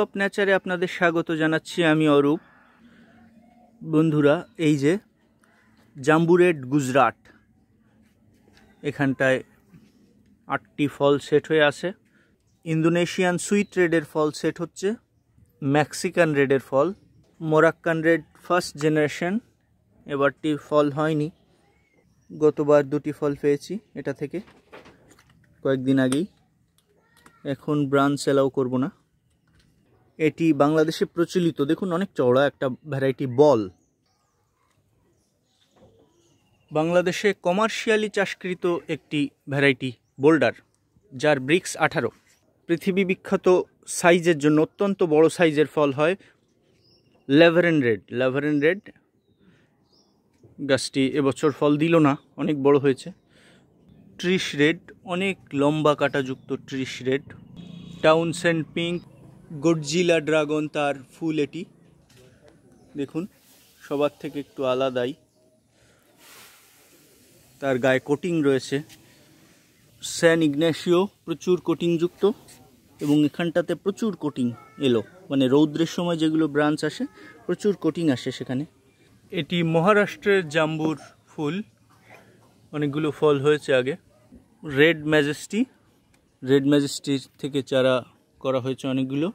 Top নেচারে আপনাদের স্বাগত জানাচ্ছি আমি অরূপ। বন্ধুরা, এই যে জাম্বু রেড গুজরাট, এখানটায় 8টি ফল সেট হয়ে আছে। ইন্দোনেশিয়ান সুইট রেডের ফল সেট হচ্ছে, মেক্সিকান রেডের ফল, মোরাক্কান রেড ফার্স্ট জেনারেশন, এবারটি ফল হয়নি, গতবার 2টি ফল পেয়েছি এটা থেকে কয়েকদিন আগেই। এখন ব্রাঞ্চ অ্যালাউ করব না। এটি বাংলাদেশে প্রচলিত, দেখুন অনেক চওড়া একটা ভ্যারাইটি বল। বাংলাদেশে কমার্শিয়ালি চাষকৃত একটি ভ্যারাইটি বোল্ডার, যার ব্রিক্স 18। পৃথিবী বিখ্যাত সাইজের জন্য অত্যন্ত বড় সাইজের ফল হয় ল্যাভারেন রেড। গাছটি এবছর ফল দিল না, অনেক বড় হয়েছে। ট্রিশ রেড, অনেক লম্বা কাঁটাযুক্ত Trish red. Townsend pink, Godzilla dragon তার ফুল, এটি দেখুন সবার থেকে একটু আলাদাই, তার গায়ে কোটিং রয়েছে। স্যান ইগনেসিও প্রচুর কোটিংযুক্ত, এবং এখানটাতে প্রচুর কোটিং এলো, মানে রৌদ্রের সময় যেগুলো ব্রাঞ্চ আসে প্রচুর কোটিং আসে সেখানে। এটি মহারাষ্ট্রের জাম্বুর ফুল, অনেকগুলো ফল হয়েছে আগে। রেড ম্যাজেস্টি থেকে চারা করা হয়েছে অনেকগুলো,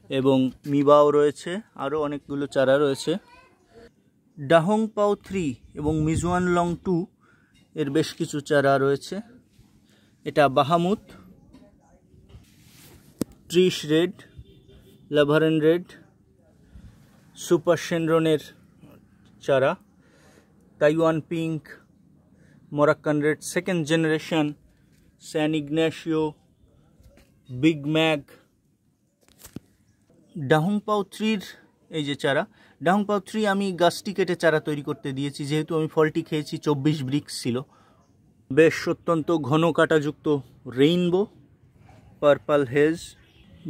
এবং মিবাও রয়েছে, আরও অনেকগুলো চারা রয়েছে। ডাহংপাও 3 এবং মিজওয়ানলং 2 এর বেশ কিছু চারা রয়েছে। এটা বাহামুত, ট্রিশ রেড, ল্যাভারেন রেড, সুপার শেনরনের চারা, Taiwan pink, Moroccan red second generation, San Ignacio, big mag. Dahongpao 3-র এই যে চারা, ডাহংপাও 3 আমি গাছটি কেটে চারা তৈরি করতে দিয়েছি, যেহেতু আমি ফলটি খেয়েছি। 24 ব্রিক্স ছিল, বেশ অত্যন্ত ঘন কাঁটাযুক্ত রেইনবো, পার্পল হেজ।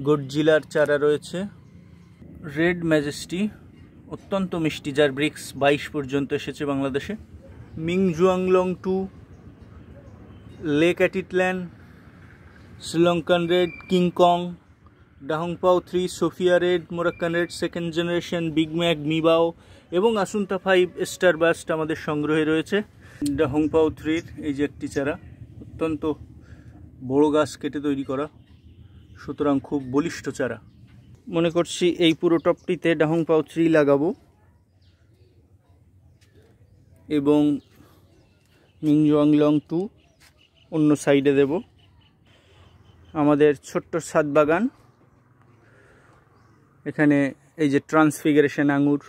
গডজিলার চারা রয়েছে। রেড ম্যাজেস্টি অত্যন্ত মিষ্টি, যার ব্রিক্স 22 পর্যন্ত এসেছে বাংলাদেশে। Mingzhuanglong 2, Lake Atitlan, Sri Lankan red, King Kong, Dahongpao 3, Sofia red, Moroccan red second generation, big mag, Mibao এবং আসুন্তা 5 স্টারবাস্ট আমাদের সংগ্রহে রয়েছে। ডাহংপাও 3-র এই যে একটি চারা, অত্যন্ত বড় গাছ কেটে তৈরি করা, সুতরাং খুব বলিষ্ঠ চারা। মনে করছি এই পুরো টপটিতে ডাহংপাও 3 লাগাবো, এবং মিংজুয়াংলং 2 অন্য সাইডে দেব। আমাদের ছোট্ট ছাদ বাগান, এখানে এই যে ট্রান্সফিগারেশন আঙুর,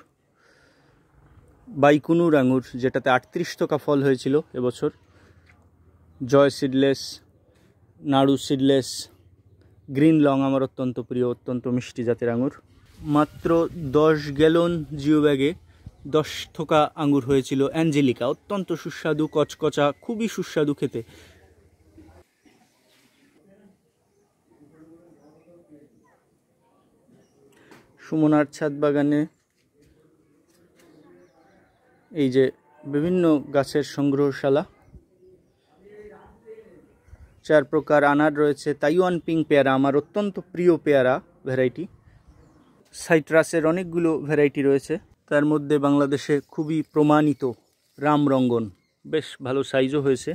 বাইকুনুর আঙুর, যেটাতে 38 টাকা ফল হয়েছিল এবছর, জয় সিডলেস, নাড়ু সিডলেস, গ্রিন লং আমার অত্যন্ত প্রিয়, অত্যন্ত মিষ্টি জাতের আঙুর। মাত্র 10 গ্যালন জিও ব্যাগে 10 থোকা আঙুর হয়েছিল অ্যাঞ্জেলিকা, অত্যন্ত সুস্বাদু, কচকচা, খুবই সুস্বাদু খেতে। সুমনার ছাদ বাগানে এই যে বিভিন্ন গাছের সংগ্রহশালা, 4 প্রকার আনার রয়েছে। তাইওয়ান পিঙ্ক পেয়ারা আমার অত্যন্ত প্রিয় পেয়ারা ভ্যারাইটি। সাইট্রাসের অনেকগুলো ভ্যারাইটি রয়েছে, তার মধ্যে বাংলাদেশে খুবই প্রমাণিত রামরঙ্গন, বেশ ভালো সাইজও হয়েছে।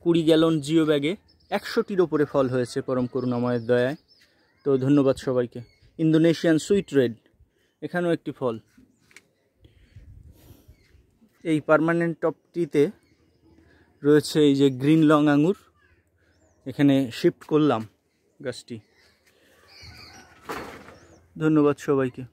20 গ্যালন জিও ব্যাগে 100টির ওপরে ফল হয়েছে পরম করুণাময়ের দয়ায়। তো ধন্যবাদ সবাইকে। ইন্দোনেশিয়ান সুইট রেড, এখানেও একটি ফল। এই পার্মানেন্ট টপটিতে রয়েছে এই যে গ্রিন লং আঙুর, এখানে শিফট করলাম গাছটি। ধন্যবাদ সবাইকে।